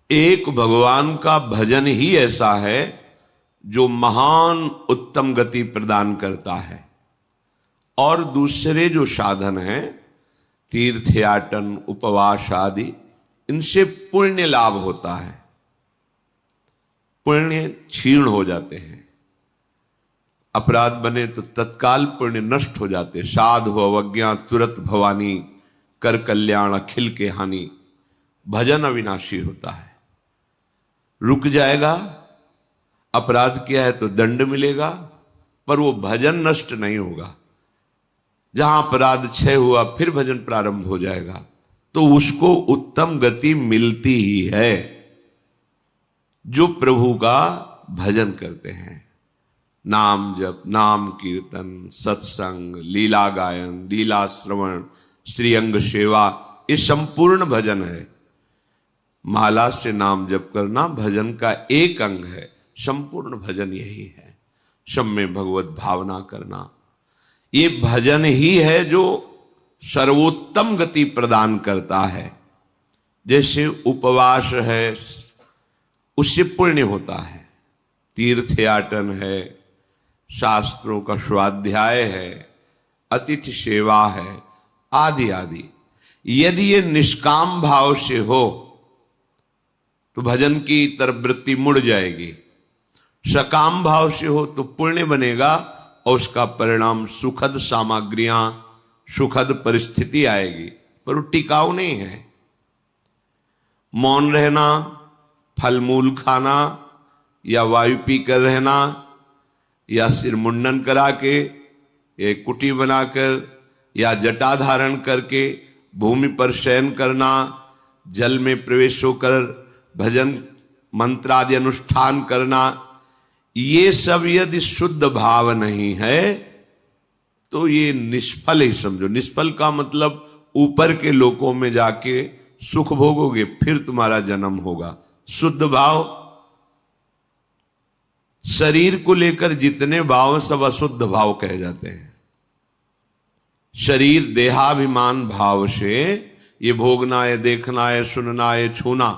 एक भगवान का भजन ही ऐसा है जो महान उत्तम गति प्रदान करता है, और दूसरे जो साधन हैं तीर्थयाटन उपवास आदि, इनसे पुण्य लाभ होता है, पुण्य क्षीण हो जाते हैं। अपराध बने तो तत्काल पुण्य नष्ट हो जाते। साधु अवज्ञा तुरत भवानी, कर कल्याण अखिल के हानि। भजन अविनाशी होता है, रुक जाएगा, अपराध किया है तो दंड मिलेगा, पर वो भजन नष्ट नहीं होगा। जहां अपराध क्षय हुआ फिर भजन प्रारंभ हो जाएगा, तो उसको उत्तम गति मिलती ही है जो प्रभु का भजन करते हैं। नाम जप, नाम कीर्तन, सत्संग, लीला गायन, लीला श्रवण, श्रीअंग सेवा, ये संपूर्ण भजन है। माला से नाम जप करना भजन का एक अंग है, संपूर्ण भजन यही है। सब में भगवत भावना करना, ये भजन ही है जो सर्वोत्तम गति प्रदान करता है। जैसे उपवास है, उससे पुण्य होता है, तीर्थयाटन है, शास्त्रों का स्वाध्याय है, अतिथि सेवा है, आदि आदि। यदि ये निष्काम भाव से हो तो भजन की तरफ वृत्ति मुड़ जाएगी, सकाम भाव से हो तो पुण्य बनेगा और उसका परिणाम सुखद सामग्रियां, सुखद परिस्थिति आएगी, पर वो टिकाऊ नहीं है। मौन रहना, फल मूल खाना, या वायु पीकर रहना, या सिर मुंडन करा के, या कुटी बनाकर, या जटा धारण करके भूमि पर शयन करना, जल में प्रवेश होकर भजन मंत्र आदि अनुष्ठान करना, ये सब यदि शुद्ध भाव नहीं है तो ये निष्फल ही समझो। निष्फल का मतलब ऊपर के लोकों में जाके सुख भोगोगे, फिर तुम्हारा जन्म होगा। शुद्ध भाव, शरीर को लेकर जितने भाव सब अशुद्ध भाव कहे जाते हैं। शरीर देहाभिमान भाव से ये भोगना है, देखना है, सुनना है, छूना,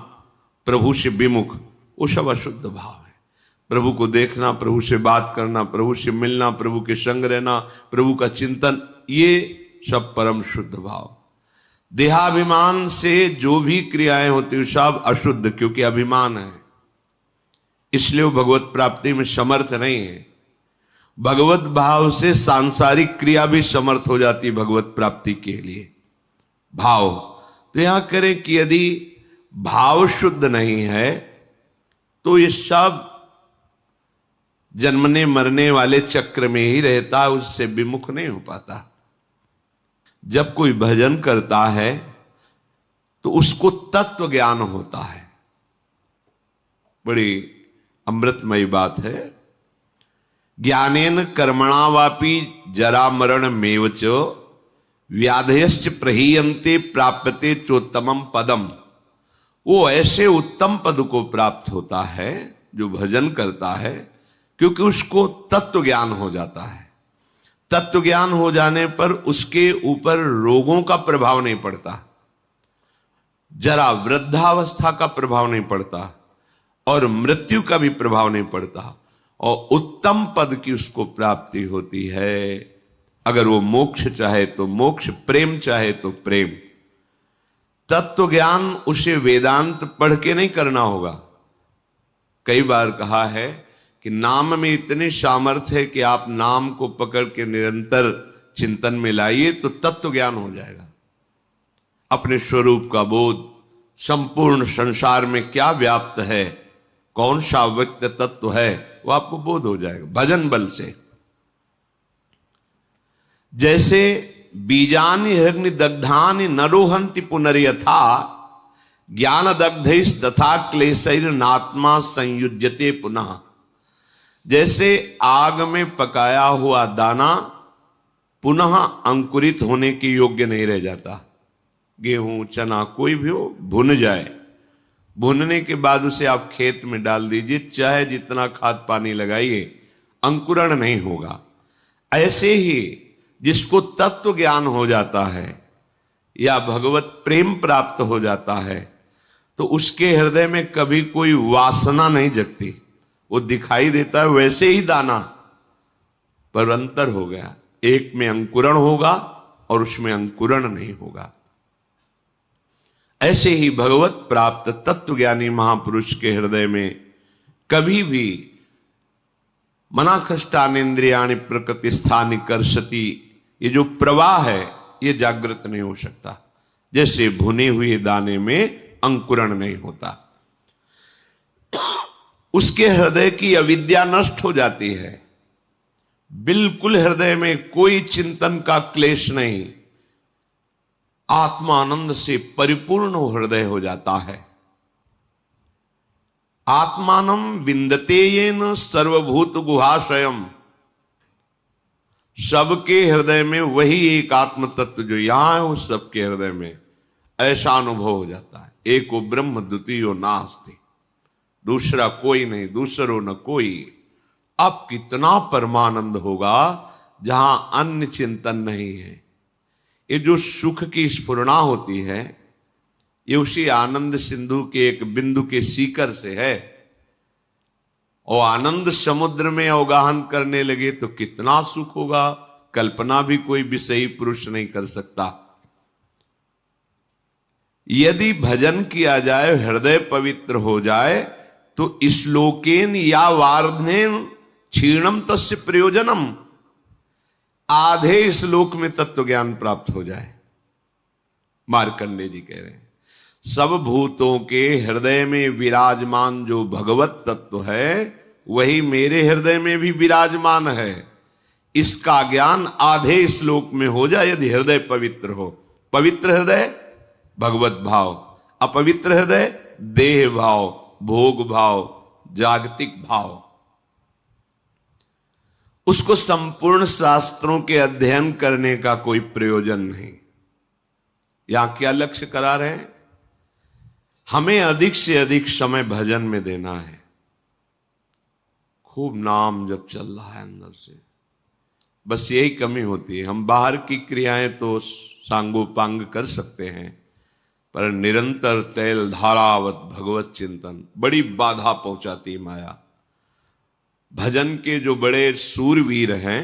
प्रभु से विमुख, वो सब अशुद्ध भाव है। प्रभु को देखना, प्रभु से बात करना, प्रभु से मिलना, प्रभु के संग रहना, प्रभु का चिंतन, ये सब परम शुद्ध भाव। देहाभिमान से जो भी क्रियाएं होती हैं सब अशुद्ध, क्योंकि अभिमान है, इसलिए वो भगवत प्राप्ति में समर्थ नहीं है। भगवत भाव से सांसारिक क्रिया भी समर्थ हो जाती है भगवत प्राप्ति के लिए। भाव तो यहां करें कि यदि भाव शुद्ध नहीं है तो ये सब जन्मने मरने वाले चक्र में ही रहता, उससे विमुख नहीं हो पाता। जब कोई भजन करता है तो उसको तत्व ज्ञान होता है। बड़ी अमृतमयी बात है। ज्ञानेन कर्मणा वापि जरा मरण मेवच व्याधयश्च प्रहीयन्ते प्राप्यते चोत्तमम पदम। वो ऐसे उत्तम पद को प्राप्त होता है जो भजन करता है, क्योंकि उसको तत्व ज्ञान हो जाता है। तत्व ज्ञान हो जाने पर उसके ऊपर रोगों का प्रभाव नहीं पड़ता, जरा वृद्धावस्था का प्रभाव नहीं पड़ता, और मृत्यु का भी प्रभाव नहीं पड़ता, और उत्तम पद की उसको प्राप्ति होती है। अगर वो मोक्ष चाहे तो मोक्ष, प्रेम चाहे तो प्रेम। तत्व ज्ञान उसे वेदांत पढ़ के नहीं करना होगा। कई बार कहा है कि नाम में इतनी सामर्थ्य है कि आप नाम को पकड़ के निरंतर चिंतन में लाइए तो तत्व ज्ञान हो जाएगा। अपने स्वरूप का बोध, संपूर्ण संसार में क्या व्याप्त है, कौन सा व्यक्त तत्व है, वो आपको बोध हो जाएगा भजन बल से। जैसे बीजानि अग्नि दग्धानि नरोहंति पुनर्यथा ज्ञान दग्धैस् तथा क्लेशैर नात्मा संयुज्यते पुनः। जैसे आग में पकाया हुआ दाना पुनः अंकुरित होने के योग्य नहीं रह जाता। गेहूं, चना, कोई भी हो, भुन जाए, भुनने के बाद उसे आप खेत में डाल दीजिए, चाहे जितना खाद पानी लगाइए, अंकुरण नहीं होगा। ऐसे ही जिसको तत्व ज्ञान हो जाता है या भगवत प्रेम प्राप्त हो जाता है तो उसके हृदय में कभी कोई वासना नहीं जगती। वो दिखाई देता है वैसे ही दाना, पर अंतर हो गया, एक में अंकुरण होगा और उसमें अंकुरण नहीं होगा। ऐसे ही भगवत प्राप्त तत्वज्ञानी महापुरुष के हृदय में कभी भी मनाखष्टानेन्द्रियाणि प्रकृति स्थानि कर्षति, ये जो प्रवाह है ये जागृत नहीं हो सकता। जैसे भुने हुए दाने में अंकुरण नहीं होता। उसके हृदय की अविद्या नष्ट हो जाती है, बिल्कुल हृदय में कोई चिंतन का क्लेश नहीं, आत्मानंद से परिपूर्ण हृदय हो जाता है। आत्मानम विंदते येन सर्वभूत गुहाशयम, सबके हृदय में वही एक आत्म तत्व जो यहां है, उस सबके हृदय में ऐसा अनुभव हो जाता है। एको ब्रह्म द्वितीयो नास्ति, दूसरा कोई नहीं, दूसरो न कोई। अब कितना परमानंद होगा जहां अन्य चिंतन नहीं है। ये जो सुख की स्फुरणा होती है, ये उसी आनंद सिंधु के एक बिंदु के सीकर से है। और आनंद समुद्र में अवगाहन करने लगे तो कितना सुख होगा, कल्पना भी कोई विषयी पुरुष नहीं कर सकता। यदि भजन किया जाए, हृदय पवित्र हो जाए, तो श्लोकेन या वार्धनेन क्षीणम तस्य प्रयोजनम, आधे श्लोक में तत्व ज्ञान प्राप्त हो जाए। मार्कंडे जी कह रहे हैं सब भूतों के हृदय में विराजमान जो भगवत तत्व है वही मेरे हृदय में भी विराजमान है। इसका ज्ञान आधे श्लोक में हो जाए यदि हृदय पवित्र हो। पवित्र हृदय भगवत भाव, अपवित्र हृदय देह भाव, भोग भाव, जागतिक भाव। उसको संपूर्ण शास्त्रों के अध्ययन करने का कोई प्रयोजन नहीं। यहां क्या लक्ष्य करा रहे हैं? हमें अधिक से अधिक समय भजन में देना है। खूब नाम जब चल रहा है अंदर से, बस यही कमी होती है। हम बाहर की क्रियाएं तो सांगोपांग कर सकते हैं, पर निरंतर तैल धारावत भगवत चिंतन बड़ी बाधा पहुंचाती माया। भजन के जो बड़े सूरवीर हैं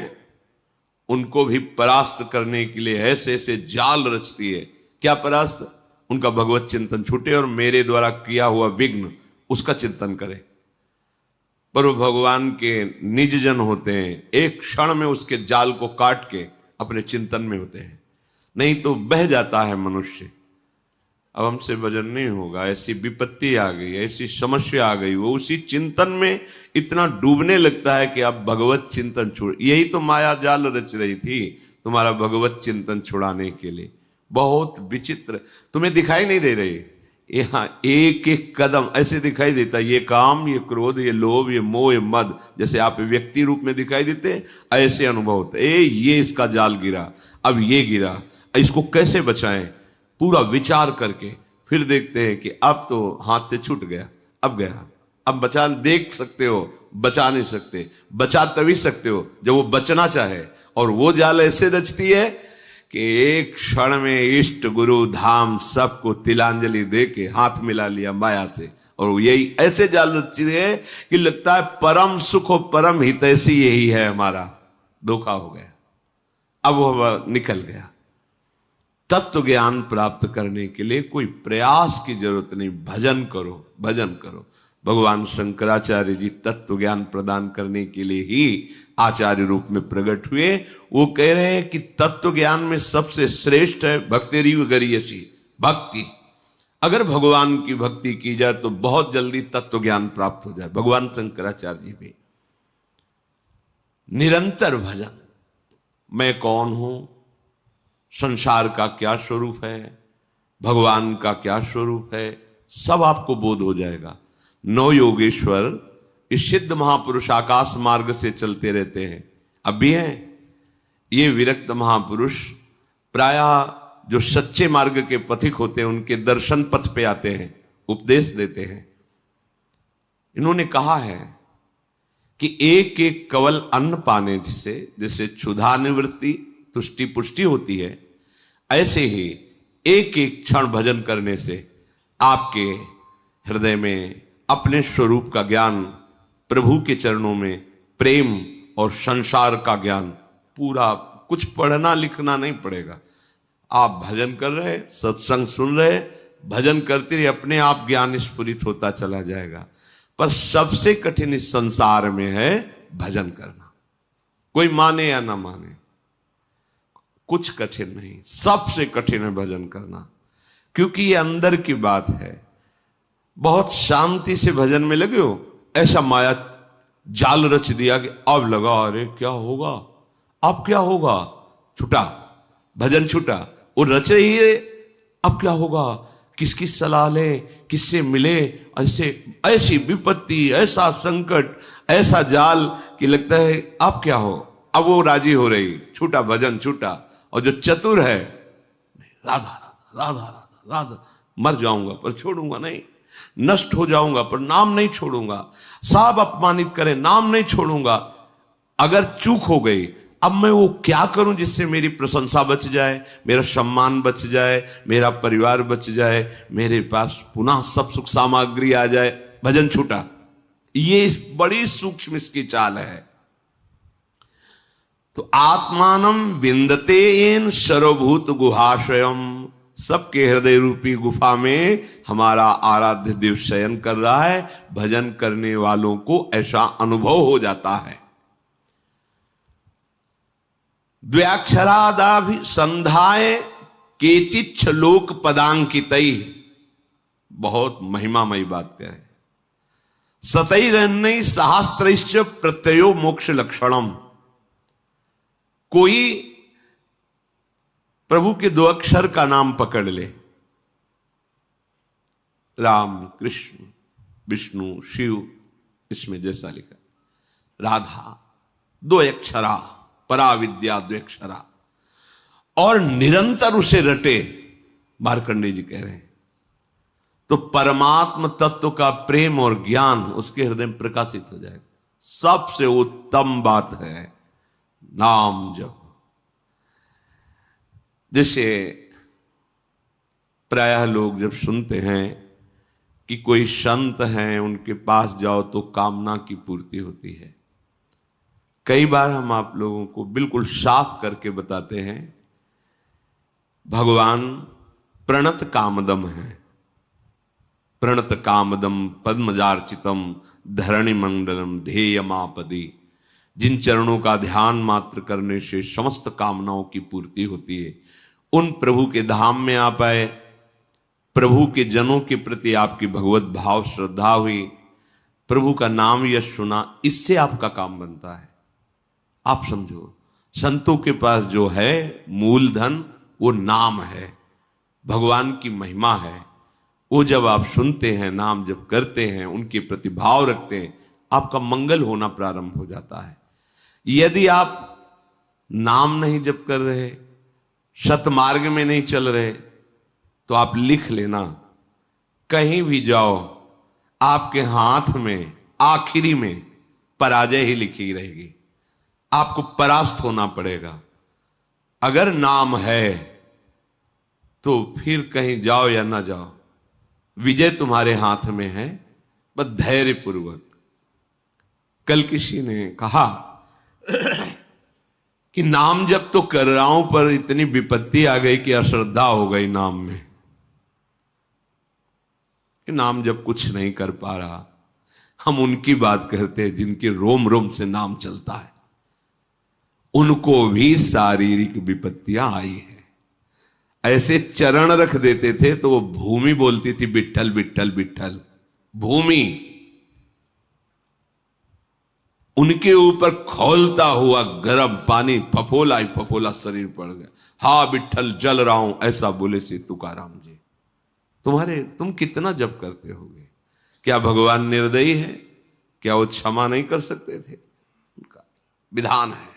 उनको भी परास्त करने के लिए ऐसे ऐसे जाल रचती है। क्या परास्त? उनका भगवत चिंतन छूटे और मेरे द्वारा किया हुआ विघ्न उसका चिंतन करे। पर वो भगवान के निज जन होते हैं, एक क्षण में उसके जाल को काट के अपने चिंतन में होते हैं, नहीं तो बह जाता है मनुष्य। अब हमसे भजन नहीं होगा, ऐसी विपत्ति आ गई, ऐसी समस्या आ गई, वो उसी चिंतन में इतना डूबने लगता है कि अब भगवत चिंतन छोड़। यही तो माया जाल रच रही थी तुम्हारा भगवत चिंतन छुड़ाने के लिए। बहुत विचित्र, तुम्हें दिखाई नहीं दे रही, यहाँ एक एक कदम ऐसे दिखाई देता, ये काम, ये क्रोध, ये लोभ, ये मोह, ये मद, जैसे आप व्यक्ति रूप में दिखाई देते हैं, ऐसे अनुभव होता है। ये इसका जाल गिरा, अब ये गिरा, इसको कैसे बचाएं, पूरा विचार करके फिर देखते हैं कि अब तो हाथ से छूट गया, अब गया, अब बचा। देख सकते हो, बचा नहीं सकते। बचा तभी सकते हो जब वो बचना चाहे। और वो जाल ऐसे रचती है कि एक क्षण में इष्ट गुरु धाम सबको तिलांजलि दे के हाथ मिला लिया माया से। और यही ऐसे जाल रचती है कि लगता है परम सुख और परम हितैषी यही है हमारा। धोखा हो गया, अब वो निकल गया। तत्व ज्ञान प्राप्त करने के लिए कोई प्रयास की जरूरत नहीं, भजन करो, भजन करो। भगवान शंकराचार्य जी तत्व ज्ञान प्रदान करने के लिए ही आचार्य रूप में प्रकट हुए। वो कह रहे हैं कि तत्व ज्ञान में सबसे श्रेष्ठ है भक्तिरीव गरीयसी, भक्ति। अगर भगवान की भक्ति की जाए तो बहुत जल्दी तत्व ज्ञान प्राप्त हो जाए। भगवान शंकराचार्य जी भी निरंतर भजन, मैं कौन हूं, संसार का क्या स्वरूप है, भगवान का क्या स्वरूप है, सब आपको बोध हो जाएगा। नौ योगेश्वर इस सिद्ध महापुरुष आकाश मार्ग से चलते रहते हैं, अब भी हैं। ये विरक्त महापुरुष प्रायः जो सच्चे मार्ग के पथिक होते हैं उनके दर्शन पथ पे आते हैं, उपदेश देते हैं। इन्होंने कहा है कि एक एक कवल अन्न पाने से जैसे क्षुधा निवृत्ति तुष्टि पुष्टि होती है, ऐसे ही एक एक क्षण भजन करने से आपके हृदय में अपने स्वरूप का ज्ञान, प्रभु के चरणों में प्रेम और संसार का ज्ञान, पूरा कुछ पढ़ना लिखना नहीं पड़ेगा। आप भजन कर रहे, सत्संग सुन रहे, भजन करते रहिए, अपने आप ज्ञान स्फुरित होता चला जाएगा। पर सबसे कठिन इस संसार में है भजन करना। कोई माने या ना माने, कुछ कठिन नहीं, सबसे कठिन है भजन करना, क्योंकि ये अंदर की बात है। बहुत शांति से भजन में लगे हो, ऐसा माया जाल रच दिया कि अब लगा अरे क्या होगा, अब क्या होगा, छूटा भजन, छूटा। वो रचे ही है, अब क्या होगा, किसकी सलाह ले, किससे मिले, ऐसी विपत्ति, ऐसा संकट, ऐसा जाल कि लगता है अब क्या हो। अब वो राजी हो रही, छूटा भजन, छूटा। और जो चतुर है, राधा राधा राधा राधा राधा, मर जाऊंगा पर छोड़ूंगा नहीं, नष्ट हो जाऊंगा पर नाम नहीं छोड़ूंगा, सब अपमानित करें नाम नहीं छोड़ूंगा। अगर चूक हो गई, अब मैं वो क्या करूं जिससे मेरी प्रशंसा बच जाए, मेरा सम्मान बच जाए, मेरा परिवार बच जाए, मेरे पास पुनः सब सुख सामग्री आ जाए, भजन छूटा। ये बड़ी सूक्ष्म इसकी चाल है। तो आत्मानम विंदते येन सर्वभूत गुहाशयम, सबके हृदय रूपी गुफा में हमारा आराध्य देव शयन कर रहा है। भजन करने वालों को ऐसा अनुभव हो जाता है। द्व्याक्षरादाभि संध्याय केचिच्छ लोक पदांकितई, बहुत महिमामयी बात कह रहे। सतैरन्नई सहस्त्रैश्च प्रत्ययो मोक्ष लक्षणम, कोई प्रभु के 2 अक्षर का नाम पकड़ ले, राम, कृष्ण, विष्णु, शिव, इसमें जैसा लिखा, राधा 2 अक्षरा, पराविद्या 2 अक्षरा, और निरंतर उसे रटे, मार्कंडेय जी कह रहे हैं, तो परमात्म तत्व का प्रेम और ज्ञान उसके हृदय में प्रकाशित हो जाएगा। सबसे उत्तम बात है नाम जप। जैसे प्रायः लोग जब सुनते हैं कि कोई संत हैं, उनके पास जाओ तो कामना की पूर्ति होती है। कई बार हम आप लोगों को बिल्कुल साफ करके बताते हैं, भगवान प्रणत कामदम है। प्रणत कामदम पद्मजार्चितम धरणि मंडलम ध्येयमापदी, जिन चरणों का ध्यान मात्र करने से समस्त कामनाओं की पूर्ति होती है, उन प्रभु के धाम में आ पाए। प्रभु के जनों के प्रति आपकी भगवत भाव श्रद्धा हुई, प्रभु का नाम यश सुना, इससे आपका काम बनता है। आप समझो, संतों के पास जो है मूलधन वो नाम है, भगवान की महिमा है। वो जब आप सुनते हैं, नाम जब करते हैं, उनके प्रति भाव रखते हैं, आपका मंगल होना प्रारंभ हो जाता है। यदि आप नाम नहीं जप कर रहे, सतमार्ग में नहीं चल रहे, तो आप लिख लेना, कहीं भी जाओ आपके हाथ में आखिरी में पराजय ही लिखी रहेगी, आपको परास्त होना पड़ेगा। अगर नाम है तो फिर कहीं जाओ या ना जाओ, विजय तुम्हारे हाथ में है, बस धैर्य पूर्वक। कल किसी ने कहा कि नाम जब तो कर रहा हूं, पर इतनी विपत्ति आ गई कि अश्रद्धा हो गई नाम में, कि नाम जब कुछ नहीं कर पा रहा। हम उनकी बात करते हैं जिनके रोम रोम से नाम चलता है, उनको भी शारीरिक विपत्तियां आई है। ऐसे चरण रख देते थे तो वो भूमि बोलती थी विट्ठल विट्ठल विट्ठल, भूमि उनके ऊपर खौलता हुआ गर्म पानी फफोला ही फफोला शरीर पड़ गया। हा विट्ठल जल रहा हूं, ऐसा बोले से तुकाराम जी। तुम कितना जप करते होगे? क्या भगवान निर्दयी है? क्या वो क्षमा नहीं कर सकते थे? उनका विधान है।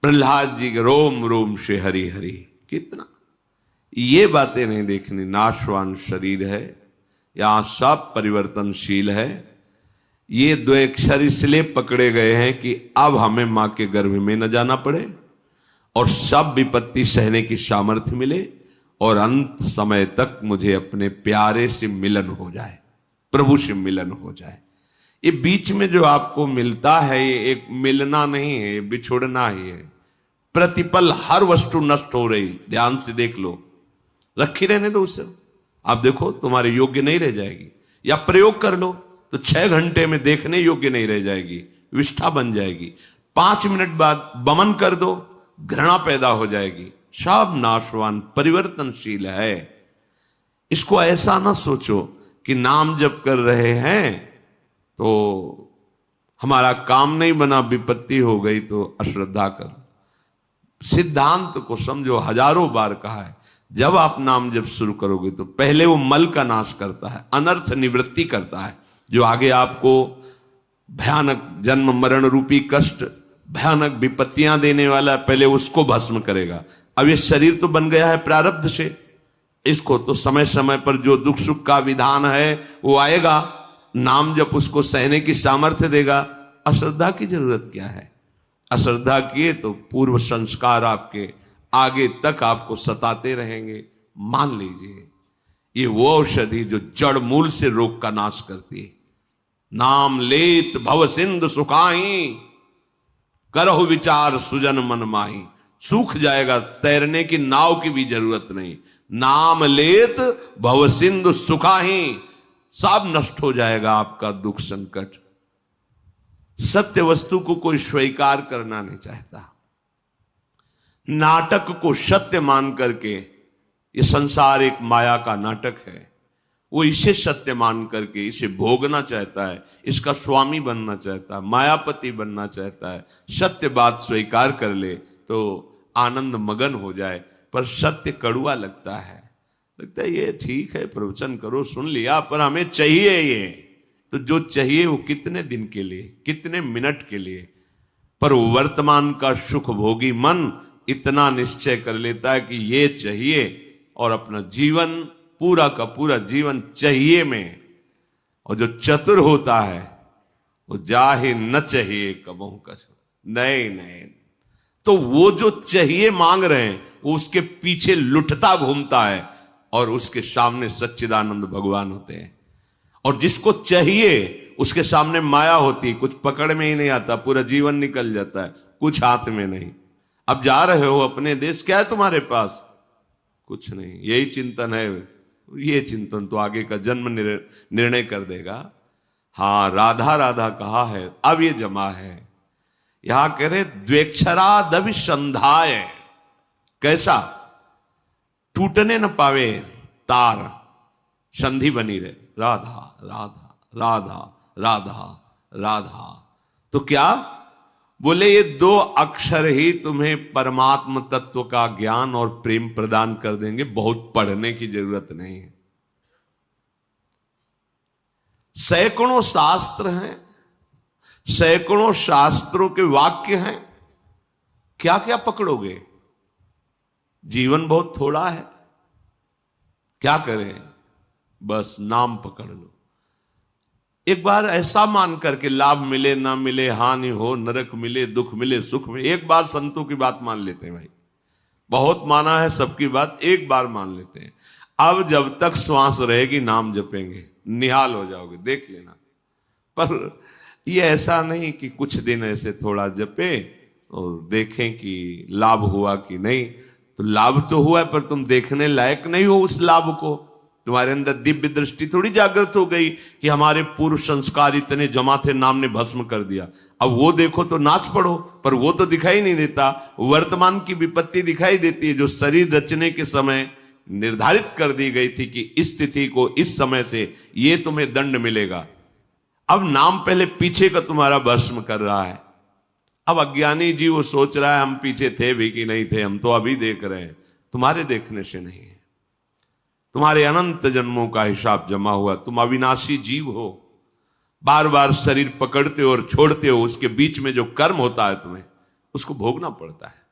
प्रहलाद जी के रोम रोम से हरि हरि, कितना ये बातें नहीं देखनी। नाशवान शरीर है, यहां सब परिवर्तनशील है। ये 2 अक्षर इसलिए पकड़े गए हैं कि अब हमें मां के गर्भ में न जाना पड़े और सब विपत्ति सहने की सामर्थ्य मिले और अंत समय तक मुझे अपने प्यारे से मिलन हो जाए, प्रभु से मिलन हो जाए। ये बीच में जो आपको मिलता है ये एक मिलना नहीं है, ये बिछुड़ना ही है। प्रतिपल हर वस्तु नष्ट हो रही, ध्यान से देख लो, रखी रहने दो उसे। आप देखो तुम्हारे योग्य नहीं रह जाएगी, या प्रयोग कर लो तो 6 घंटे में देखने योग्य नहीं रह जाएगी, विष्ठा बन जाएगी। 5 मिनट बाद बमन कर दो, घृणा पैदा हो जाएगी। सब नाशवान परिवर्तनशील है। इसको ऐसा ना सोचो कि नाम जप कर रहे हैं तो हमारा काम नहीं बना, विपत्ति हो गई तो अश्रद्धा कर। सिद्धांत को समझो, हजारों बार कहा है, जब आप नाम जप शुरू करोगे तो पहले वो मल का नाश करता है, अनर्थ निवृत्ति करता है, जो आगे आपको भयानक जन्म मरण रूपी कष्ट, भयानक विपत्तियां देने वाला, पहले उसको भस्म करेगा। अब ये शरीर तो बन गया है प्रारब्ध से, इसको तो समय समय पर जो दुख सुख का विधान है वो आएगा, नाम जप उसको सहने की सामर्थ्य देगा। अश्रद्धा की जरूरत क्या है? अश्रद्धा किए तो पूर्व संस्कार आपके आगे तक आपको सताते रहेंगे। मान लीजिए ये वो औषधि जो जड़ मूल से रोग का नाश करती है। नाम लेत भव सिंधु सुखाही, करहु विचार सुजन मन माही। सूख जाएगा, तैरने की नाव की भी जरूरत नहीं। नाम लेत भव सिंधु सुखाही, सब नष्ट हो जाएगा आपका दुख संकट। सत्य वस्तु को कोई स्वीकार करना नहीं चाहता। नाटक को सत्य मान करके, ये संसार एक माया का नाटक है, वो इसे सत्य मान करके इसे भोगना चाहता है, इसका स्वामी बनना चाहता है, मायापति बनना चाहता है। सत्य बात स्वीकार कर ले तो आनंद मगन हो जाए, पर सत्य कड़ुआ लगता है। लगता है ये ठीक है, प्रवचन करो, सुन लिया, पर हमें चाहिए ये। तो जो चाहिए वो कितने दिन के लिए, कितने मिनट के लिए, पर वर्तमान का सुख भोगी मन इतना निश्चय कर लेता है कि ये चाहिए, और अपना जीवन पूरा का पूरा जीवन चाहिए में। और जो चतुर होता है वो जाहे न चाहिए कबहू कछ, नहीं नहीं, तो वो जो चाहिए मांग रहे हैं वो उसके पीछे लुटता घूमता है, और उसके सामने सच्चिदानंद भगवान होते हैं। और जिसको चाहिए उसके सामने माया होती, कुछ पकड़ में ही नहीं आता, पूरा जीवन निकल जाता है, कुछ हाथ में नहीं। अब जा रहे हो अपने देश, क्या है तुम्हारे पास? कुछ नहीं, यही चिंतन है। ये चिंतन तो आगे का जन्म निर्णय कर देगा। हाँ, राधा राधा कहा है, अब ये जमा है। यहां कह रहे द्वेक्षरादविसंधाय, कैसा? टूटने न पावे तार, संधि बनी रहे, राधा राधा राधा राधा राधा। तो क्या बोले? ये 2 अक्षर ही तुम्हें परमात्म तत्व का ज्ञान और प्रेम प्रदान कर देंगे, बहुत पढ़ने की जरूरत नहीं है। सैकड़ों शास्त्र हैं, सैकड़ों शास्त्रों के वाक्य हैं, क्या क्या पकड़ोगे? जीवन बहुत थोड़ा है, क्या करें? बस नाम पकड़ लो। एक बार ऐसा मान करके, लाभ मिले ना मिले, हानि हो, नरक मिले, दुख मिले, सुख मिले, एक बार संतों की बात मान लेते हैं भाई। बहुत माना है सबकी बात, एक बार मान लेते हैं। अब जब तक श्वास रहेगी नाम जपेंगे, निहाल हो जाओगे, देख लेना। पर ये ऐसा नहीं कि कुछ दिन ऐसे थोड़ा जपे और देखें कि लाभ हुआ कि नहीं। तो लाभ तो हुआ है, पर तुम देखने लायक नहीं हो उस लाभ को। तुम्हारे अंदर दिव्य दृष्टि थोड़ी जागृत हो गई कि हमारे पूर्व संस्कार इतने जमा थे, नाम ने भस्म कर दिया। अब वो देखो तो नाच पड़ो, पर वो तो दिखाई नहीं देता। वर्तमान की विपत्ति दिखाई देती है, जो शरीर रचने के समय निर्धारित कर दी गई थी कि इस तिथि को इस समय से ये तुम्हें दंड मिलेगा। अब नाम पहले पीछे का तुम्हारा भस्म कर रहा है। अब अज्ञानी जी वो सोच रहा है हम पीछे थे भी कि नहीं थे, हम तो अभी देख रहे हैं। तुम्हारे देखने से नहीं है, तुम्हारे अनंत जन्मों का हिसाब जमा हुआ। तुम अविनाशी जीव हो, बार बार शरीर पकड़ते हो और छोड़ते हो, उसके बीच में जो कर्म होता है तुम्हें उसको भोगना पड़ता है।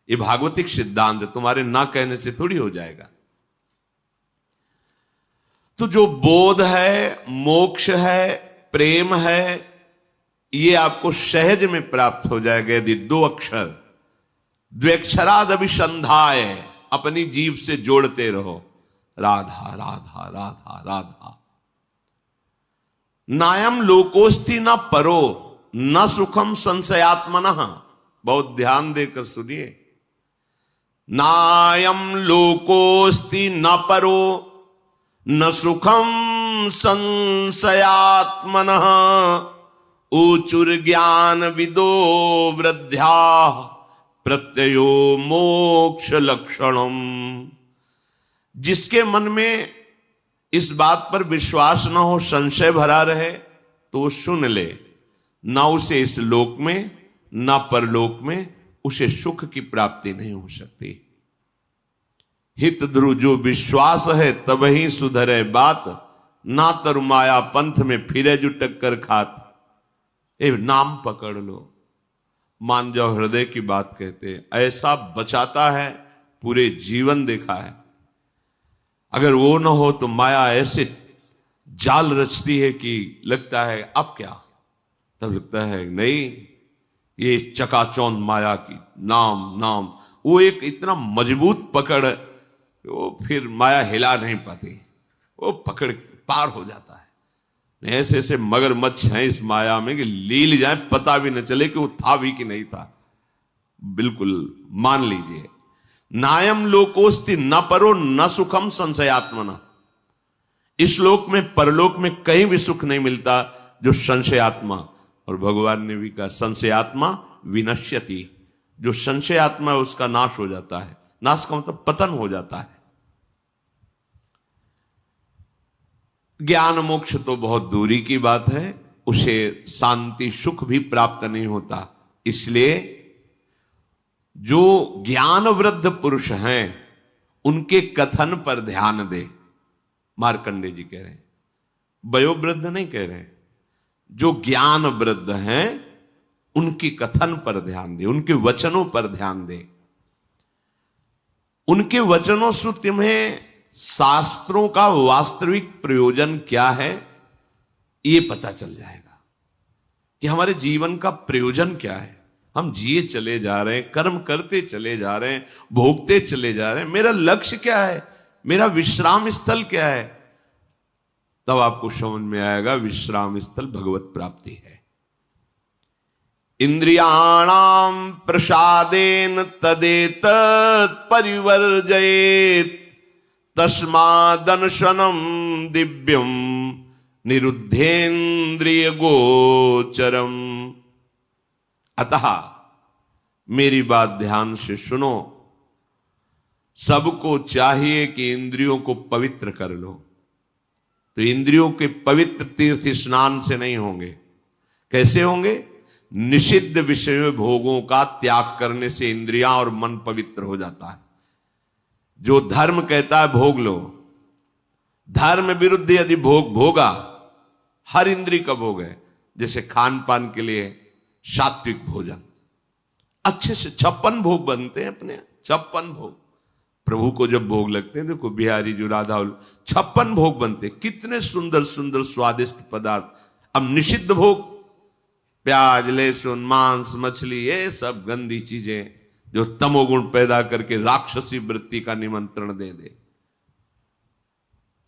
ये भागवतिक सिद्धांत तुम्हारे ना कहने से थोड़ी हो जाएगा। तो जो बोध है, मोक्ष है, प्रेम है, ये आपको सहज में प्राप्त हो जाएगा यदि 2 अक्षर द्वेक्षरादभिसंधाय, अपनी जीभ से जोड़ते रहो, राधा राधा राधा राधा। नायम लोकोस्ति न परो न सुखम संशयात्मनः। बहुत ध्यान देकर सुनिए। नायम लोकोस्ति न परो न सुखम संशयात्मनः। ऊचुर ज्ञान विदो वृद्ध्या प्रत्ययो मोक्ष लक्षणम। जिसके मन में इस बात पर विश्वास न हो, संशय भरा रहे, तो वो सुन ले, ना उसे इस लोक में ना परलोक में उसे सुख की प्राप्ति नहीं हो सकती। हित ध्रुव जो विश्वास है तब ही सुधरे बात, ना तरु माया पंथ में फिरे जो टक्कर खात। ए नाम पकड़ लो, मान जाओ हृदय की बात कहते, ऐसा बचाता है, पूरे जीवन देखा है। अगर वो ना हो तो माया ऐसे जाल रचती है कि लगता है अब क्या, तब लगता है नहीं, ये चकाचौंध माया की नाम नाम, वो एक इतना मजबूत पकड़, वो फिर माया हिला नहीं पाती, वो पकड़ पार हो जाता है। ऐसे ऐसे मगरमच्छ हैं इस माया में कि लील जाए पता भी न चले कि वो था भी कि नहीं था। बिल्कुल मान लीजिए, नायम लोकोस्ति न परो न सुखम संशयात्मना। इस लोक में परलोक में कहीं भी सुख नहीं मिलता जो संशयात्मा। और भगवान ने भी कहा संशयात्मा विनश्यति। जो संशयात्मा है उसका नाश हो जाता है। नाश का मतलब पतन हो जाता है। ज्ञान मोक्ष तो बहुत दूरी की बात है, उसे शांति सुख भी प्राप्त नहीं होता। इसलिए जो ज्ञान वृद्ध पुरुष हैं उनके कथन पर ध्यान दे। मार्कंडे जी कह रहे हैं, वयोवृद्ध नहीं कह रहे हैं, जो ज्ञान वृद्ध हैं उनके कथन पर ध्यान दे, उनके वचनों पर ध्यान दे। उनके वचनों से तुम्हें शास्त्रों का वास्तविक प्रयोजन क्या है ये पता चल जाएगा कि हमारे जीवन का प्रयोजन क्या है। हम जिए चले जा रहे हैं, कर्म करते चले जा रहे हैं, भोगते चले जा रहे हैं, मेरा लक्ष्य क्या है, मेरा विश्राम स्थल क्या है। तब आपको समझ में आएगा विश्राम स्थल भगवत प्राप्ति है। इंद्रियाणाम प्रसादेन तदेतत् परिवर्जयेत् तस्मादनशनम दिव्यम निरुद्धेन्द्रिय गोचरम। अतः मेरी बात ध्यान से सुनो, सबको चाहिए कि इंद्रियों को पवित्र कर लो। तो इंद्रियों के पवित्र तीर्थ स्नान से नहीं होंगे। कैसे होंगे? निषिद्ध विषय भोगों का त्याग करने से इंद्रियां और मन पवित्र हो जाता है। जो धर्म कहता है भोग लो, धर्म विरुद्ध यदि भोग भोगा, हर इंद्रिय का भोग है। जैसे खान पान के लिए सात्विक भोजन, अच्छे से 56 भोग बनते हैं अपने, 56 भोग प्रभु को जब भोग लगते हैं। देखो बिहारी जो राधा 56 भोग बनते, कितने सुंदर सुंदर स्वादिष्ट पदार्थ। अब निषिद्ध भोग, प्याज लहसुन मांस मछली, ये सब गंदी चीजें जो तमोगुण पैदा करके राक्षसी वृत्ति का निमंत्रण दे दे।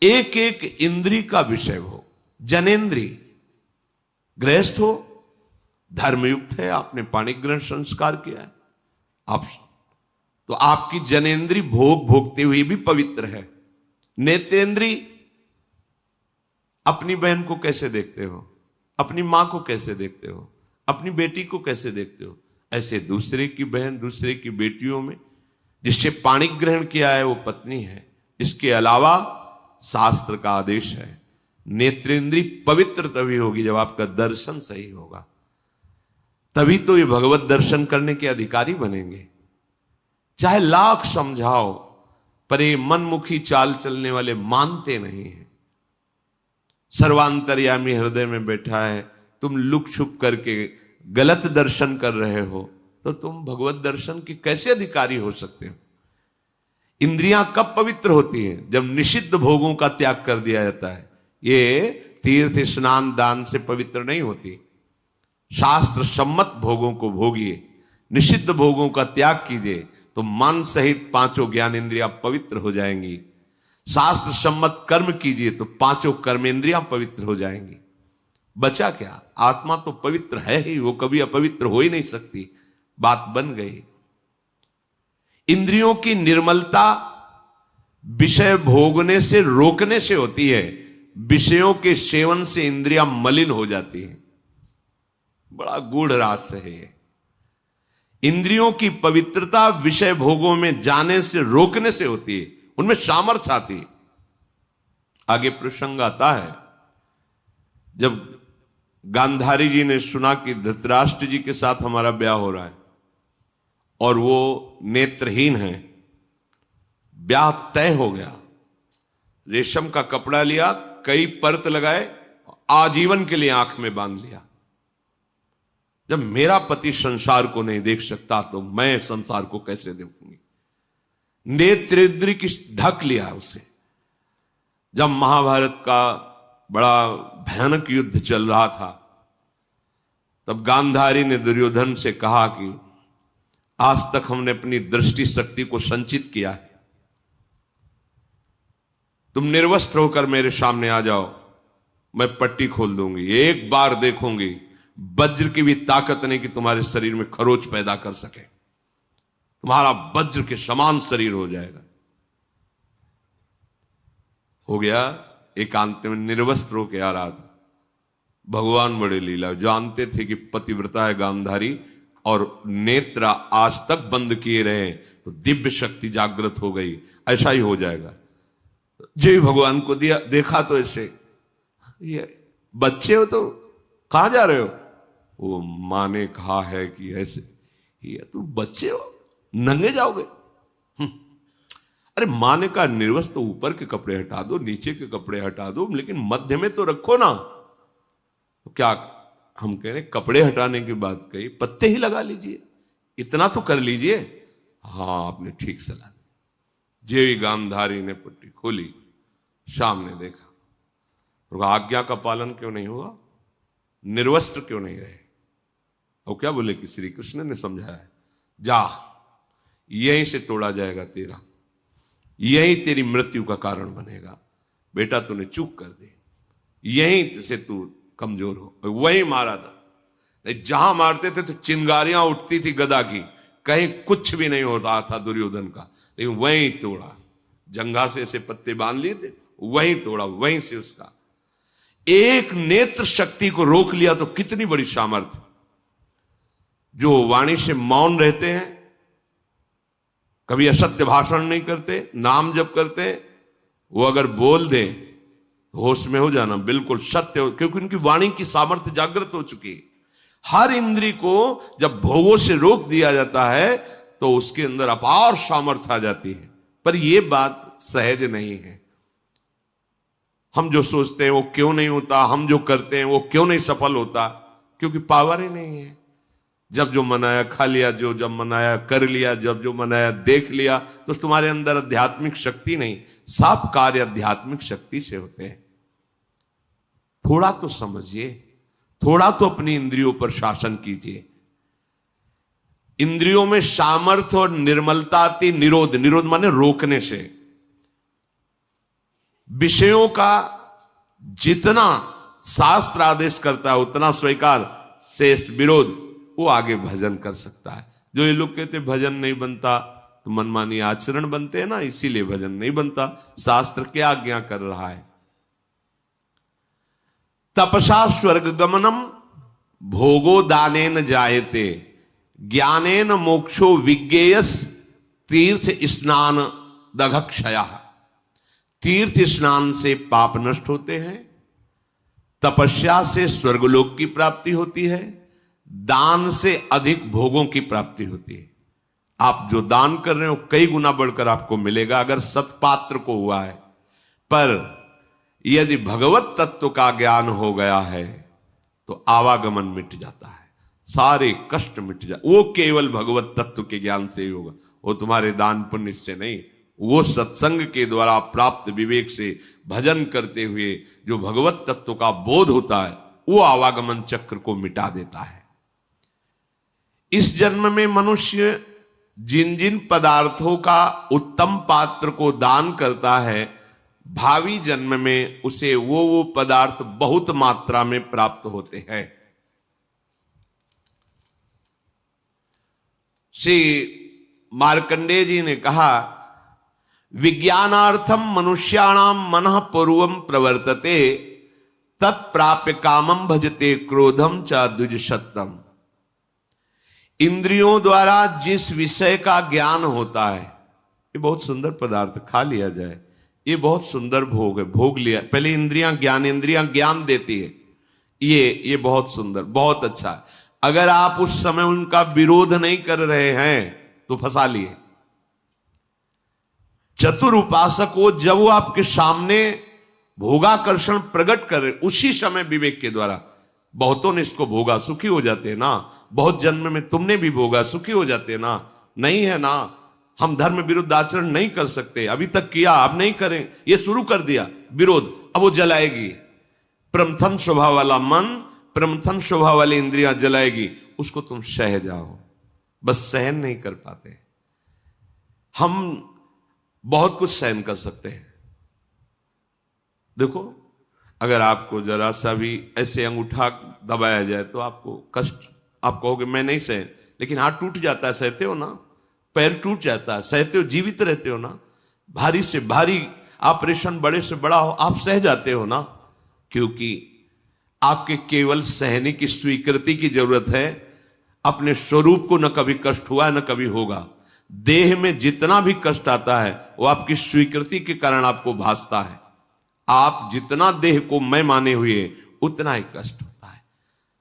एक एक इंद्री का विषय हो। जनेन्द्री गृहस्थ हो, धर्मयुक्त है, आपने पाणिक ग्रहण संस्कार किया है, आप तो आपकी जनेन्द्री भोग भोगते हुए भी पवित्र है। नेत्रेंद्री, अपनी बहन को कैसे देखते हो, अपनी मां को कैसे देखते हो, अपनी बेटी को कैसे देखते हो, ऐसे दूसरे की बहन दूसरे की बेटियों में जिससे पाणिक ग्रहण किया है वो पत्नी है। इसके अलावा शास्त्र का आदेश है, नेत्रेंद्री पवित्र तभी होगी जब आपका दर्शन सही होगा, तभी तो ये भगवत दर्शन करने के अधिकारी बनेंगे। चाहे लाख समझाओ पर ये मनमुखी चाल चलने वाले मानते नहीं हैं। सर्वांतर्यामी हृदय में बैठा है, तुम लुक छुप करके गलत दर्शन कर रहे हो, तो तुम भगवत दर्शन के कैसे अधिकारी हो सकते हो? इंद्रियां कब पवित्र होती हैं? जब निषिद्ध भोगों का त्याग कर दिया जाता है। ये तीर्थ स्नान दान से पवित्र नहीं होती। शास्त्र सम्मत भोगों को भोगिए, निषिद्ध भोगों का त्याग कीजिए, तो मन सहित पांचों ज्ञानेंद्रियां पवित्र हो जाएंगी। शास्त्र सम्मत कर्म कीजिए तो पांचों कर्मेंद्रियां पवित्र हो जाएंगी। बचा क्या? आत्मा तो पवित्र है ही, वो कभी अपवित्र हो ही नहीं सकती। बात बन गई। इंद्रियों की निर्मलता विषय भोगने से रोकने से होती है। विषयों के सेवन से इंद्रियां मलिन हो जाती हैं। बड़ा गूढ़ रहस्य है ये। इंद्रियों की पवित्रता विषय भोगों में जाने से रोकने से होती है, उनमें सामर्थ्य आती है। आगे प्रसंग आता है, जब गांधारी जी ने सुना कि धृतराष्ट्र जी के साथ हमारा ब्याह हो रहा है और वो नेत्रहीन है, ब्याह तय हो गया। रेशम का कपड़ा लिया, कई परत लगाए, आजीवन के लिए आंख में बांध लिया। जब मेरा पति संसार को नहीं देख सकता तो मैं संसार को कैसे देखूंगी? नेत्रेंद्र की ढक लिया उसे। जब महाभारत का बड़ा भयानक युद्ध चल रहा था, तब गांधारी ने दुर्योधन से कहा कि आज तक हमने अपनी दृष्टि शक्ति को संचित किया है, तुम निर्वस्त्र होकर मेरे सामने आ जाओ, मैं पट्टी खोल दूंगी, एक बार देखूंगी, वज्र की भी ताकत नहीं कि तुम्हारे शरीर में खरोच पैदा कर सके, तुम्हारा वज्र के समान शरीर हो जाएगा। हो गया। एकांत में निर्वस्त्र होकर आ रहा था। भगवान बड़े लीला, जानते थे कि पतिव्रता है गांधारी और नेत्र आज तक बंद किए रहे तो दिव्य शक्ति जागृत हो गई, ऐसा ही हो जाएगा। जय भगवान को दिया, देखा तो ऐसे, ये बच्चे हो तो कहां जा रहे हो? वो मां ने कहा है कि ऐसे, ये तुम बच्चे हो, नंगे जाओगे? अरे मां ने कहा निर्वस्त्र तो ऊपर के कपड़े हटा दो, नीचे के कपड़े हटा दो, लेकिन मध्य में तो रखो ना। तो क्या हम कह रहे, कपड़े हटाने की बात कही, पत्ते ही लगा लीजिए, इतना तो कर लीजिए। हाँ, आपने ठीक सलाह दी। जे गांधारी ने पट्टी खोली, सामने देखा, तो आज्ञा का पालन क्यों नहीं हुआ? निर्वस्त्र क्यों नहीं रहे? और क्या बोले कि श्री कृष्ण ने समझाया है, जा यहीं से तोड़ा जाएगा तेरा, यही तेरी मृत्यु का कारण बनेगा। बेटा तूने चूक कर दी, यहीं से तू कमजोर हो। वहीं मारा था, नहीं जहां मारते थे तो चिंगारियां उठती थी गदा की, कहीं कुछ भी नहीं हो रहा था दुर्योधन का, लेकिन वहीं तोड़ा। जंघा से ऐसे पत्ते बांध लिए थे, वहीं तोड़ा, वहीं से उसका एक नेत्र शक्ति को रोक लिया। तो कितनी बड़ी सामर्थ्य। जो वाणी से मौन रहते हैं, कभी असत्य भाषण नहीं करते, नाम जप करते, वो अगर बोल दे तो होश में हो जाना, बिल्कुल सत्य हो, क्योंकि उनकी वाणी की सामर्थ्य जागृत हो चुकी है। हर इंद्री को जब भोगों से रोक दिया जाता है तो उसके अंदर अपार सामर्थ्य आ जाती है। पर यह बात सहज नहीं है। हम जो सोचते हैं वो क्यों नहीं होता, हम जो करते हैं वो क्यों नहीं सफल होता? क्योंकि पावर ही नहीं है। जब जो मनाया खा लिया, जो जब मनाया कर लिया, जब जो मनाया देख लिया, तो तुम्हारे अंदर आध्यात्मिक शक्ति नहीं। सब कार्य आध्यात्मिक शक्ति से होते हैं। थोड़ा तो समझिए, थोड़ा तो अपनी इंद्रियों पर शासन कीजिए। इंद्रियों में सामर्थ्य और निर्मलता आती निरोध, निरोध माने रोकने से। विषयों का जितना शास्त्र आदेश करता है उतना स्वीकार, शेष विरोध, वो आगे भजन कर सकता है। जो ये लोग कहते भजन नहीं बनता तो मनमानी आचरण बनते हैं ना, इसीलिए भजन नहीं बनता। शास्त्र क्या आज्ञा कर रहा है? तपसा स्वर्ग गमनम भोगो दानेन जायते ज्ञानेन मोक्षो विज्ञेयस तीर्थ स्नान दघक्षया। तीर्थ स्नान से पाप नष्ट होते हैं, तपस्या से स्वर्गलोक की प्राप्ति होती है, दान से अधिक भोगों की प्राप्ति होती है। आप जो दान कर रहे हो कई गुना बढ़कर आपको मिलेगा अगर सत्पात्र को हुआ है। पर यदि भगवत तत्व का ज्ञान हो गया है तो आवागमन मिट जाता है, सारे कष्ट मिट जाते। वो केवल भगवत तत्व के ज्ञान से ही होगा, वो तुम्हारे दान पुण्य से नहीं। वो सत्संग के द्वारा प्राप्त विवेक से भजन करते हुए जो भगवत तत्व का बोध होता है वो आवागमन चक्र को मिटा देता है। इस जन्म में मनुष्य जिन जिन पदार्थों का उत्तम पात्र को दान करता है, भावी जन्म में उसे वो पदार्थ बहुत मात्रा में प्राप्त होते हैं। श्री मार्कंडेय जी ने कहा, विज्ञानार्थम मनुष्याणाम मनः पूर्वम प्रवर्तते तत्प्राप्य कामम भजते क्रोधम च द्विजशतम। इंद्रियों द्वारा जिस विषय का ज्ञान होता है, ये बहुत सुंदर पदार्थ, खा लिया जाए, ये बहुत सुंदर भोग है, भोग लिया, पहले इंद्रियां ज्ञान देती है, ये बहुत सुंदर, बहुत अच्छा है। अगर आप उस समय उनका विरोध नहीं कर रहे हैं तो फंसा लिए। चतुर उपासक को जब वो आपके सामने भोगाकर्षण प्रकट करे, उसी समय विवेक के द्वारा, बहुतों ने इसको भोगा, सुखी हो जाते हैं ना, बहुत जन्म में तुमने भी भोगा, सुखी हो जाते हैं ना, नहीं है ना, हम धर्म विरुद्ध आचरण नहीं कर सकते, अभी तक किया अब नहीं करें, ये शुरू कर दिया विरोध, अब वो जलाएगी। प्रमथन स्वभाव वाला मन, प्रमथन स्वभाव वाली इंद्रियां जलाएगी, उसको तुम सह जाओ, बस सहन नहीं कर पाते। हम बहुत कुछ सहन कर सकते हैं। देखो, अगर आपको जरा सा भी ऐसे अंगूठा दबाया जाए तो आपको कष्ट, आप कहोगे मैं नहीं सह, लेकिन हाथ टूट जाता है, सहते हो ना, पैर टूट जाता है, सहते हो, जीवित रहते हो ना, भारी से भारी ऑपरेशन बड़े से बड़ा हो, आप सह जाते हो ना, क्योंकि आपके केवल सहने की स्वीकृति की जरूरत है। अपने स्वरूप को न कभी कष्ट हुआ न कभी होगा। देह में जितना भी कष्ट आता है वो आपकी स्वीकृति के कारण आपको भासता है। आप जितना देह को मैं माने हुए उतना ही कष्ट होता है।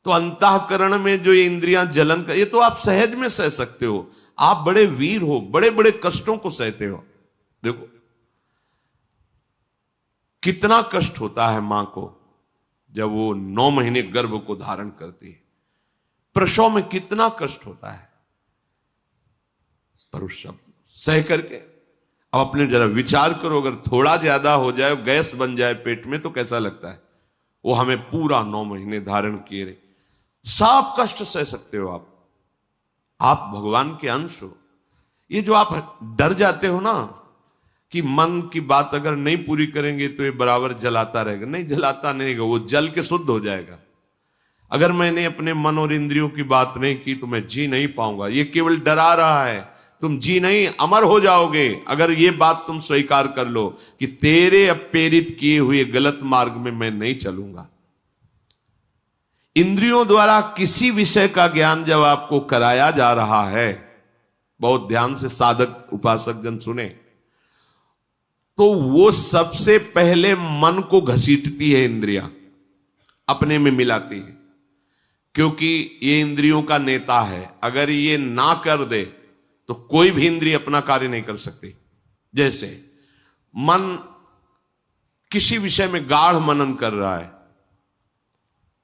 तो अंतःकरण में जो ये इंद्रियां जलन कर, ये तो आप सहज में सह सकते हो, आप बड़े वीर हो, बड़े बड़े कष्टों को सहते हो। देखो कितना कष्ट होता है मां को जब वो 9 महीने गर्भ को धारण करती है, प्रसव में कितना कष्ट होता है, पर उस सब सह करके अब अपने जरा विचार करो, अगर थोड़ा ज्यादा हो जाए, गैस बन जाए पेट में तो कैसा लगता है। वो हमें पूरा 9 महीने धारण किए रहे, सब कष्ट सह सकते हो आप भगवान के अंश हो। ये जो आप डर जाते हो ना कि मन की बात अगर नहीं पूरी करेंगे तो ये बराबर जलाता रहेगा, नहीं जलाता नहीं रहेगा, वो जल के शुद्ध हो जाएगा। अगर मैंने अपने मन और इंद्रियों की बात नहीं की तो मैं जी नहीं पाऊंगा, ये केवल डरा रहा है, तुम जी नहीं, अमर हो जाओगे अगर ये बात तुम स्वीकार कर लो कि तेरे प्रेरित किए हुए गलत मार्ग में मैं नहीं चलूंगा। इंद्रियों द्वारा किसी विषय का ज्ञान जब आपको कराया जा रहा है, बहुत ध्यान से साधक उपासक जन सुने, तो वो सबसे पहले मन को घसीटती है इंद्रियां, अपने में मिलाती है, क्योंकि ये इंद्रियों का नेता है। अगर ये ना कर दे तो कोई भी इंद्रिय अपना कार्य नहीं कर सकती। जैसे मन किसी विषय में गाढ़ मनन कर रहा है,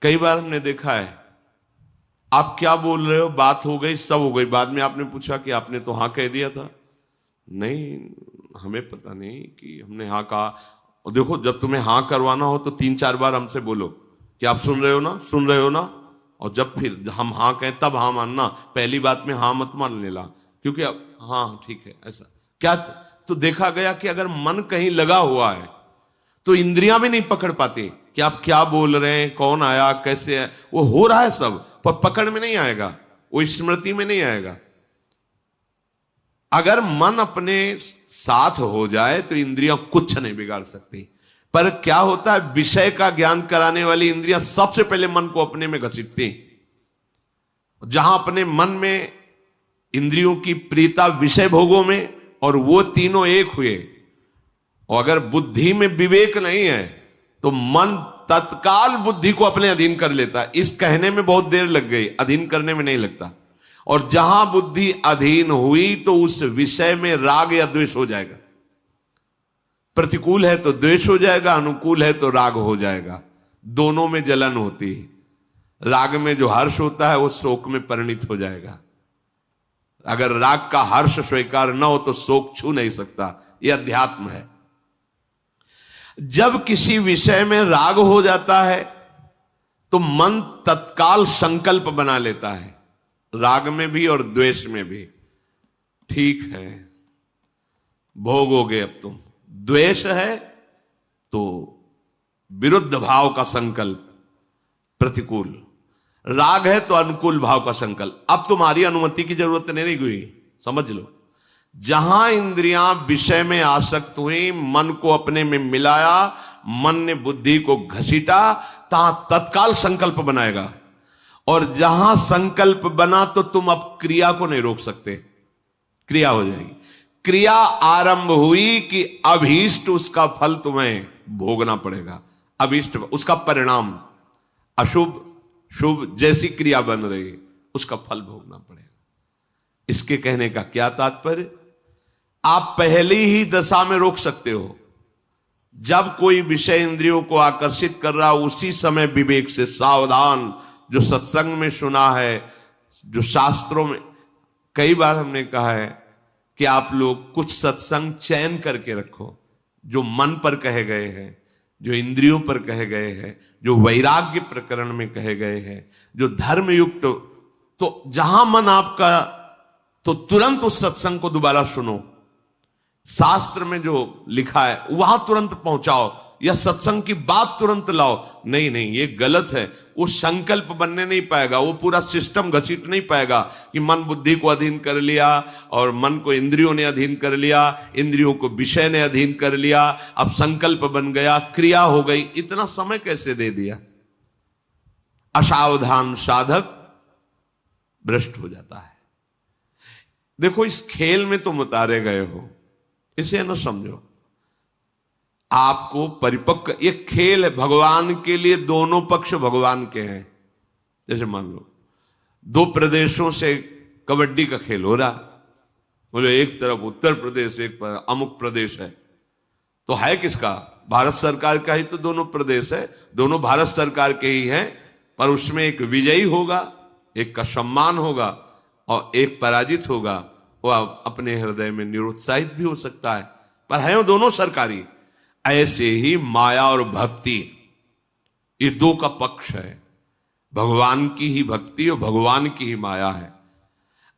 कई बार हमने देखा है, आप क्या बोल रहे हो, बात हो गई, सब हो गई, बाद में आपने पूछा कि आपने तो हाँ कह दिया था, नहीं हमें पता नहीं कि हमने हाँ कहा। और देखो, जब तुम्हें हाँ करवाना हो तो 3-4 बार हमसे बोलो कि आप सुन रहे हो ना, सुन रहे हो ना, और जब फिर हम हाँ कहें तब हाँ मानना, पहली बात में हाँ मत मान लेना, क्योंकि अब हाँ ठीक है ऐसा क्या। तो देखा गया कि अगर मन कहीं लगा हुआ है तो इंद्रियां भी नहीं पकड़ पाती कि आप क्या बोल रहे हैं, कौन आया, कैसे है, वो हो रहा है सब, पर पकड़ में नहीं आएगा, वो स्मृति में नहीं आएगा। अगर मन अपने साथ हो जाए तो इंद्रियां कुछ नहीं बिगाड़ सकती। पर क्या होता है, विषय का ज्ञान कराने वाली इंद्रियां सबसे पहले मन को अपने में घसीटती। जहां अपने मन में इंद्रियों की प्रियता विषय भोगों में, और वो तीनों एक हुए, और अगर बुद्धि में विवेक नहीं है तो मन तत्काल बुद्धि को अपने अधीन कर लेता है। इस कहने में बहुत देर लग गई, अधीन करने में नहीं लगता। और जहां बुद्धि अधीन हुई तो उस विषय में राग या द्वेष हो जाएगा। प्रतिकूल है तो द्वेष हो जाएगा, अनुकूल है तो राग हो जाएगा। दोनों में जलन होती है। राग में जो हर्ष होता है वो शोक में परिणित हो जाएगा। अगर राग का हर्ष स्वीकार न हो तो शोक छू नहीं सकता। यह अध्यात्म है। जब किसी विषय में राग हो जाता है तो मन तत्काल संकल्प बना लेता है, राग में भी और द्वेष में भी। ठीक है, भोगोगे अब तुम। द्वेष है तो विरुद्ध भाव का संकल्प, प्रतिकूल। राग है तो अनुकूल भाव का संकल्प। अब तुम्हारी अनुमति की जरूरत नहीं हुई, समझ लो। जहां इंद्रियां विषय में आसक्त हुई, मन को अपने में मिलाया, मन ने बुद्धि को घसीटा, तहां तत्काल संकल्प बनाएगा। और जहां संकल्प बना तो तुम अब क्रिया को नहीं रोक सकते, क्रिया हो जाएगी। क्रिया आरंभ हुई कि अभीष्ट उसका फल तुम्हें भोगना पड़ेगा। अभीष्ट उसका परिणाम, अशुभ शुभ जैसी क्रिया बन रही उसका फल भोगना पड़ेगा। इसके कहने का क्या तात्पर्य? आप पहली ही दशा में रोक सकते हो। जब कोई विषय इंद्रियों को आकर्षित कर रहा, उसी समय विवेक से सावधान। जो सत्संग में सुना है, जो शास्त्रों में, कई बार हमने कहा है कि आप लोग कुछ सत्संग चयन करके रखो, जो मन पर कहे गए हैं, जो इंद्रियों पर कहे गए हैं, जो वैराग्य प्रकरण में कहे गए हैं, जो धर्म युक्त। तो जहां मन आपका, तो तुरंत उस सत्संग को दोबारा सुनो। शास्त्र में जो लिखा है वहां तुरंत पहुंचाओ, या सत्संग की बात तुरंत लाओ। नहीं नहीं, ये गलत है। वो संकल्प बनने नहीं पाएगा, वो पूरा सिस्टम घसीट नहीं पाएगा कि मन बुद्धि को अधीन कर लिया, और मन को इंद्रियों ने अधीन कर लिया, इंद्रियों को विषय ने अधीन कर लिया, अब संकल्प बन गया, क्रिया हो गई। इतना समय कैसे दे दिया? असावधान साधक भ्रष्ट हो जाता है। देखो, इस खेल में तुम उतारे गए हो, इसे न समझो। आपको परिपक्व, ये खेल है भगवान के लिए, दोनों पक्ष भगवान के हैं। जैसे मान लो दो प्रदेशों से कबड्डी का खेल हो रहा, बोले एक तरफ उत्तर प्रदेश, एक पर अमुक प्रदेश है, तो है किसका? भारत सरकार का ही तो दोनों प्रदेश है, दोनों भारत सरकार के ही हैं। पर उसमें एक विजयी होगा, एक का सम्मान होगा, और एक पराजित होगा। वो अपने हृदय में निरुत्साहित भी हो सकता है, पर है वो दोनों सरकारी। ऐसे ही माया और भक्ति, ये दो का पक्ष है। भगवान की ही भक्ति और भगवान की ही माया है।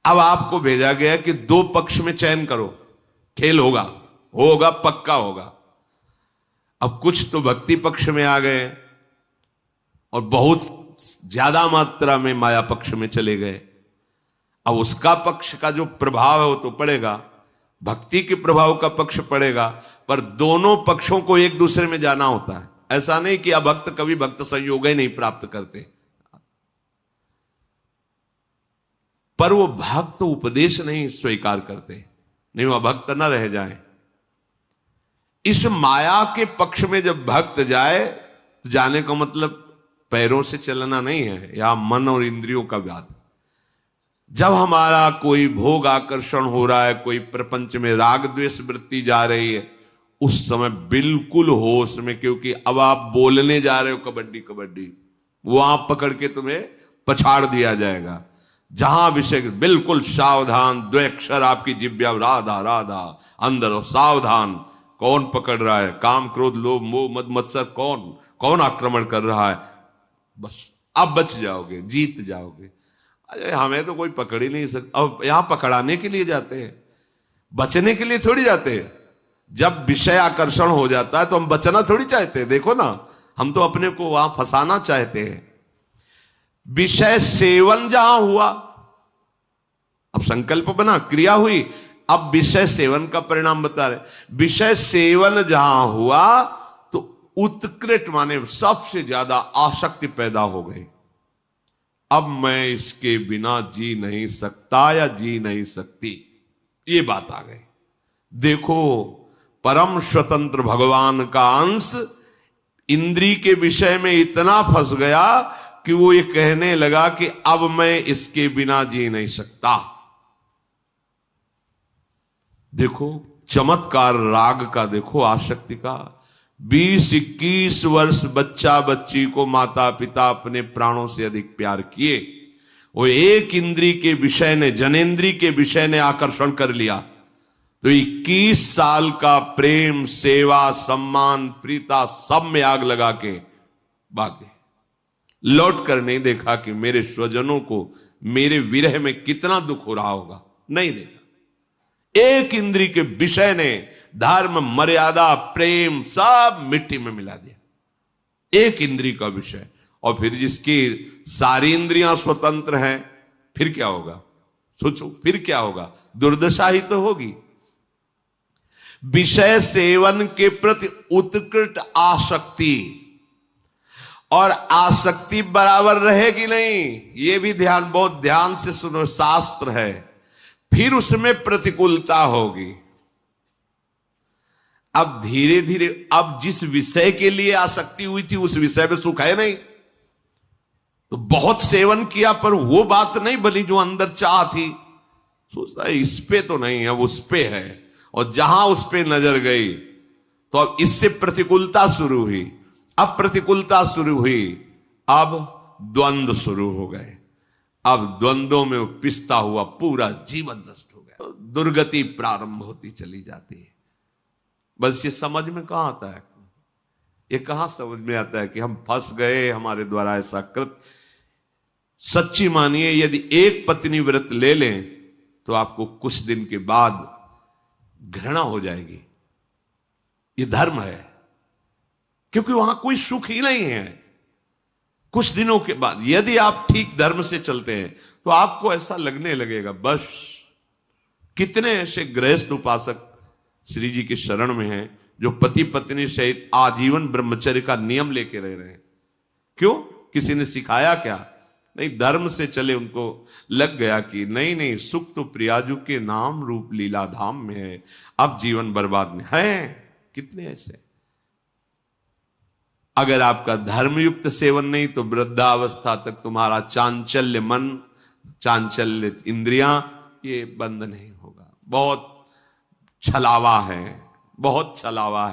अब आपको भेजा गया कि दो पक्ष में चयन करो, खेल होगा, होगा पक्का होगा। अब कुछ तो भक्ति पक्ष में आ गए और बहुत ज्यादा मात्रा में माया पक्ष में चले गए। अब उसका पक्ष का जो प्रभाव है वो तो पड़ेगा, भक्ति के प्रभाव का पक्ष पड़ेगा, पर दोनों पक्षों को एक दूसरे में जाना होता है। ऐसा नहीं कि अभक्त कभी भक्त संयोग ही नहीं प्राप्त करते, पर वो भक्त उपदेश नहीं स्वीकार करते, नहीं वो भक्त न रह जाए। इस माया के पक्ष में जब भक्त जाए, तो जाने का मतलब पैरों से चलना नहीं है, या मन और इंद्रियों का व्याध। जब हमारा कोई भोग आकर्षण हो रहा है, कोई प्रपंच में राग द्वेष वृत्ति जा रही है, उस समय बिल्कुल होश में, क्योंकि अब आप बोलने जा रहे हो कबड्डी कबड्डी, वहां पकड़ के तुम्हें पछाड़ दिया जाएगा। जहां विषय बिल्कुल सावधान, द्वैक्षर आपकी जिब्या, राधा राधा अंदर हो, सावधान। कौन पकड़ रहा है? काम क्रोध लोभ मोह मद मत्सर, कौन आक्रमण कर रहा है? बस अब बच जाओगे, जीत जाओगे। अरे हमें तो कोई पकड़ ही नहीं सकता। अब यहां पकड़ाने के लिए जाते हैं, बचने के लिए थोड़ी जाते हैं। जब विषय आकर्षण हो जाता है तो हम बचना थोड़ी चाहते हैं। देखो ना, हम तो अपने को वहां फंसाना चाहते हैं। विषय सेवन जहां हुआ, अब संकल्प बना, क्रिया हुई, अब विषय सेवन का परिणाम बता रहे। विषय सेवन जहां हुआ तो उत्कृष्ट माने सबसे ज्यादा आसक्ति पैदा हो गई। अब मैं इसके बिना जी नहीं सकता या जी नहीं सकती, ये बात आ गई। देखो, परम स्वतंत्र भगवान का अंश इंद्री के विषय में इतना फंस गया कि वो ये कहने लगा कि अब मैं इसके बिना जी नहीं सकता। देखो चमत्कार राग का, देखो आसक्ति का। 20-21 वर्ष बच्चा बच्ची को माता पिता अपने प्राणों से अधिक प्यार किए, वो एक इंद्री के विषय ने, जनेंद्री के विषय ने आकर्षण कर लिया, तो 21 साल का प्रेम सेवा सम्मान प्रीता सब में आग लगा के भागे। लौट कर नहीं देखा कि मेरे स्वजनों को मेरे विरह में कितना दुख हो रहा होगा, नहीं देखा। एक इंद्री के विषय ने धर्म, मर्यादा, प्रेम सब मिट्टी में मिला दिया। एक इंद्री का विषय। और फिर जिसकी सारी इंद्रियां स्वतंत्र हैं, फिर क्या होगा? सोचो, फिर क्या होगा? दुर्दशा ही तो होगी। विषय सेवन के प्रति उत्कृष्ट आसक्ति, और आसक्ति बराबर रहेगी नहीं, यह भी ध्यान, बहुत ध्यान से सुनो, शास्त्र है। फिर उसमें प्रतिकूलता होगी। अब धीरे धीरे, अब जिस विषय के लिए आसक्ति हुई थी उस विषय में सुख है नहीं, तो बहुत सेवन किया पर वो बात नहीं बनी जो अंदर चाह थी। सोचता है इस पे तो नहीं, अब उस पे है, और जहां उस पे नजर गई तो अब इससे प्रतिकूलता शुरू हुई। अब प्रतिकूलता शुरू हुई, अब द्वंद्व शुरू हो गए। अब द्वंद्वों में पिसता हुआ पूरा जीवन नष्ट हो गया, दुर्गति प्रारंभ होती चली जाती है। बस ये समझ में कहां आता है? ये कहां समझ में आता है कि हम फंस गए, हमारे द्वारा ऐसा कृत। सच्ची मानिए, यदि एक पत्नी व्रत ले लें तो आपको कुछ दिन के बाद घृणा हो जाएगी। ये धर्म है, क्योंकि वहां कोई सुख ही नहीं है। कुछ दिनों के बाद यदि आप ठीक धर्म से चलते हैं तो आपको ऐसा लगने लगेगा, बस। कितने ऐसे गृहस्थ उपासक श्री जी के शरण में हैं जो पति पत्नी सहित आजीवन ब्रह्मचर्य का नियम लेके रह रहे हैं। क्यों? किसी ने सिखाया क्या? नहीं, धर्म से चले। उनको लग गया कि नहीं नहीं, सुख तो प्रियाजू के नाम रूप लीला धाम में है, अब जीवन बर्बाद में है। कितने ऐसे। अगर आपका धर्मयुक्त सेवन नहीं तो वृद्धावस्था तक तुम्हारा चांचल्य मन, चांचल्य इंद्रियां, ये बंद नहीं होगा। बहुत छलावा है, बहुत छलावा है।